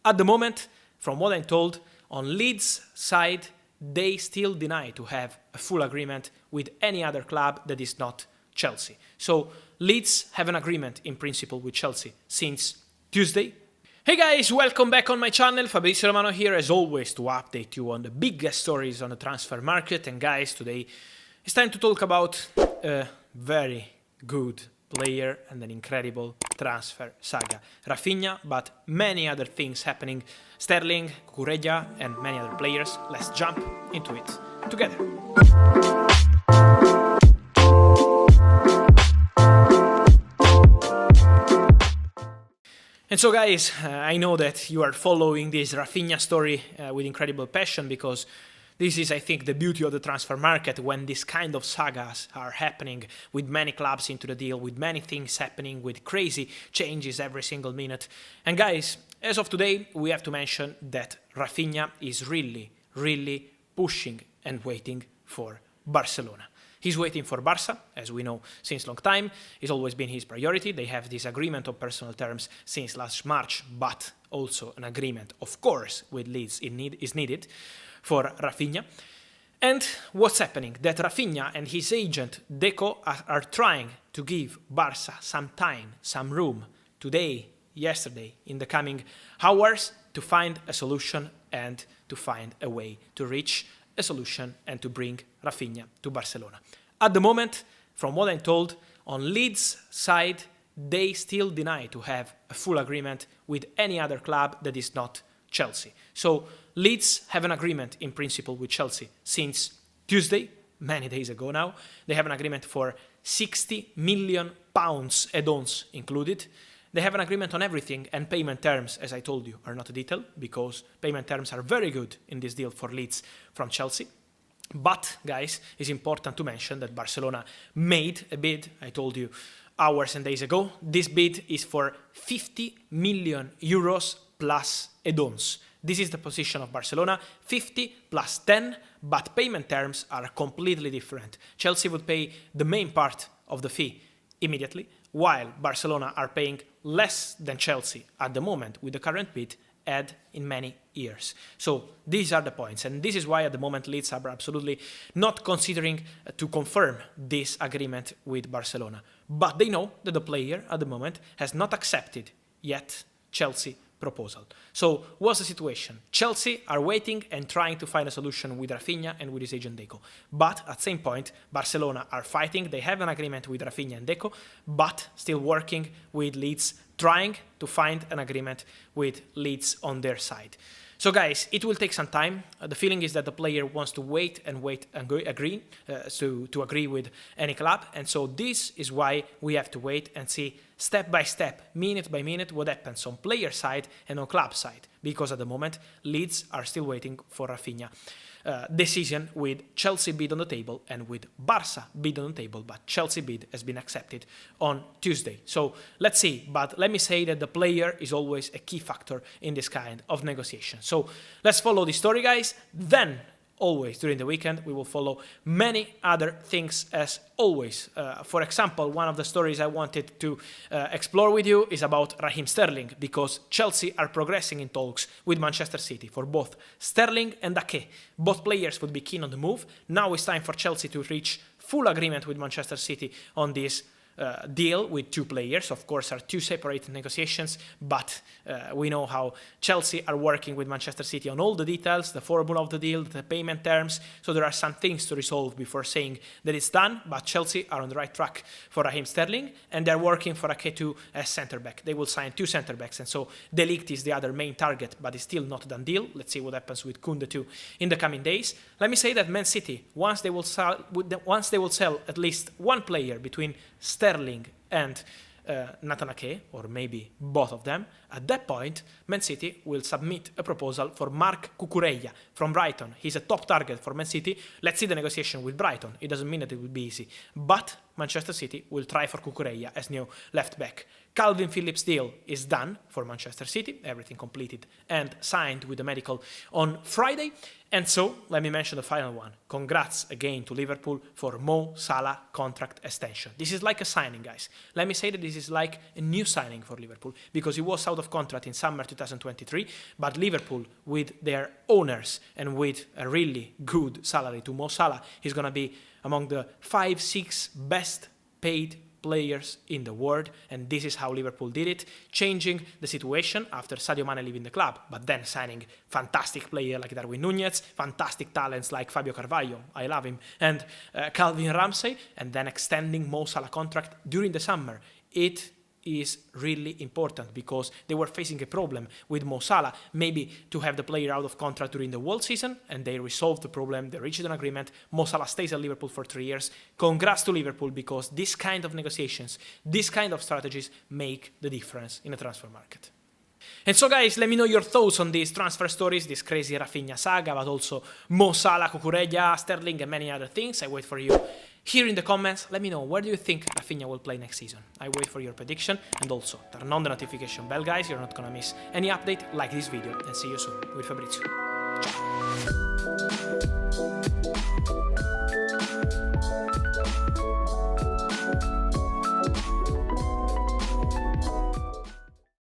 At the moment, from what I'm told, on Leeds' side, they still deny to have a full agreement with any other club that is not Chelsea. So Leeds have an agreement in principle with Chelsea since Tuesday. Hey guys, welcome back on my channel. Fabrizio Romano here as always to update you on the biggest stories on the transfer market. And guys, today it's time to talk about a very good player and an incredible transfer saga. Raphinha, but many other things happening. Sterling, Cucurella and many other players. Let's jump into it together. And so guys, I know that you are following this Raphinha story with incredible passion, because this is, I think, the beauty of the transfer market when this kind of sagas are happening with many clubs into the deal, with many things happening, with crazy changes every single minute. And guys, as of today, we have to mention that Raphinha is really pushing and waiting for Barcelona. He's waiting for Barca, as we know, since long time. It's always been his priority. They have this agreement on personal terms since last March, but also an agreement, of course, with Leeds is needed for Raphinha. And what's happening? That Raphinha and his agent Deco are trying to give Barca some time, some room, today, yesterday, in the coming hours, to find a solution and to find a way to reach a solution and to bring Raphinha to Barcelona. At the moment, from what I'm told, on Leeds' side, they still deny to have a full agreement with any other club that is not Chelsea. So Leeds have an agreement in principle with Chelsea since Tuesday, many days ago now. They have an agreement for £60 million add-ons included. They have an agreement on everything, and payment terms, as I told you, are not a detail, because payment terms are very good in this deal for Leeds from Chelsea. But, guys, it's important to mention that Barcelona made a bid, I told you, hours and days ago. This bid is for €50 million plus add-ons. This is the position of Barcelona, 50 plus 10, but payment terms are completely different. Chelsea would pay the main part of the fee immediately, while Barcelona are paying less than Chelsea at the moment with the current bid had in many years. So these are the points, and this is why at the moment Leeds are absolutely not considering to confirm this agreement with Barcelona. But they know that the player at the moment has not accepted yet Chelsea proposal. So what's the situation? Chelsea are waiting and trying to find a solution with Raphinha and with his agent Deco. But at the same point, Barcelona are fighting. They have an agreement with Raphinha and Deco, but still working with Leeds, trying to find an agreement with Leeds on their side. So guys, it will take some time. The feeling is that the player wants to wait and agree to agree with any club. And so this is why we have to wait and see step by step, minute by minute, what happens on player side and on club side. Because at the moment, Leeds are still waiting for Raphinha decision, with Chelsea bid on the table and with Barca bid on the table, but Chelsea bid has been accepted on Tuesday. So let's see, but let me say that the player is always a key factor in this kind of negotiation. So let's follow the story, guys. Then always during the weekend we will follow many other things as always. For example, one of the stories I wanted to explore with you is about Raheem Sterling, because Chelsea are progressing in talks with Manchester City for both Sterling and Ake. Both players would be keen on the move. Now it's time for Chelsea to reach full agreement with Manchester City on this deal with two players. Of course, are two separate negotiations, but we know how Chelsea are working with Manchester City on all the details, the formula of the deal, the payment terms. So there are some things to resolve before saying that it's done, but Chelsea are on the right track for Raheem Sterling, and they're working for Ake2 as centre-back. They will sign two centre-backs, and so De Ligt is the other main target, but it's still not a done deal. Let's see what happens with Koundé 2 in the coming days. Let me say that Man City, once they will sell at least one player between Sterling and Nathan Ake, or maybe both of them, at that point, Man City will submit a proposal for Marc Cucurella from Brighton. He's a top target for Man City. Let's see the negotiation with Brighton. It doesn't mean that it will be easy, but Manchester City will try for Cucurella as new left back. Calvin Phillips' deal is done for Manchester City, everything completed and signed with the medical on Friday. And so, let me mention the final one. Congrats again to Liverpool for Mo Salah contract extension. This is like a signing, guys. Let me say that this is like a new signing for Liverpool, because he was out of contract in summer 2023, but Liverpool, with their owners and with a really good salary to Mo Salah, he's going to be among the 5-6 best paid players in the world, and this is how Liverpool did it, changing the situation after Sadio Mane leaving the club, but then signing fantastic players like Darwin Núñez, fantastic talents like Fabio Carvalho, I love him, and Calvin Ramsey, and then extending Mo Salah contract during the summer. It is really important because they were facing a problem with Mo Salah, maybe to have the player out of contract during the whole season, and they resolved the problem, they reached an agreement. Mo Salah stays at Liverpool for 3 years. Congrats to Liverpool, because this kind of negotiations, this kind of strategies make the difference in the transfer market. And so, guys, let me know your thoughts on these transfer stories, this crazy Raphinha saga, but also Mo Salah, Cucurella, Sterling, and many other things. I wait for you here in the comments. Let me know, where do you think Raphinha will play next season? I wait for your prediction, and also turn on the notification bell, guys. You're not gonna miss any update. Like this video, and see you soon with Fabrizio. Ciao.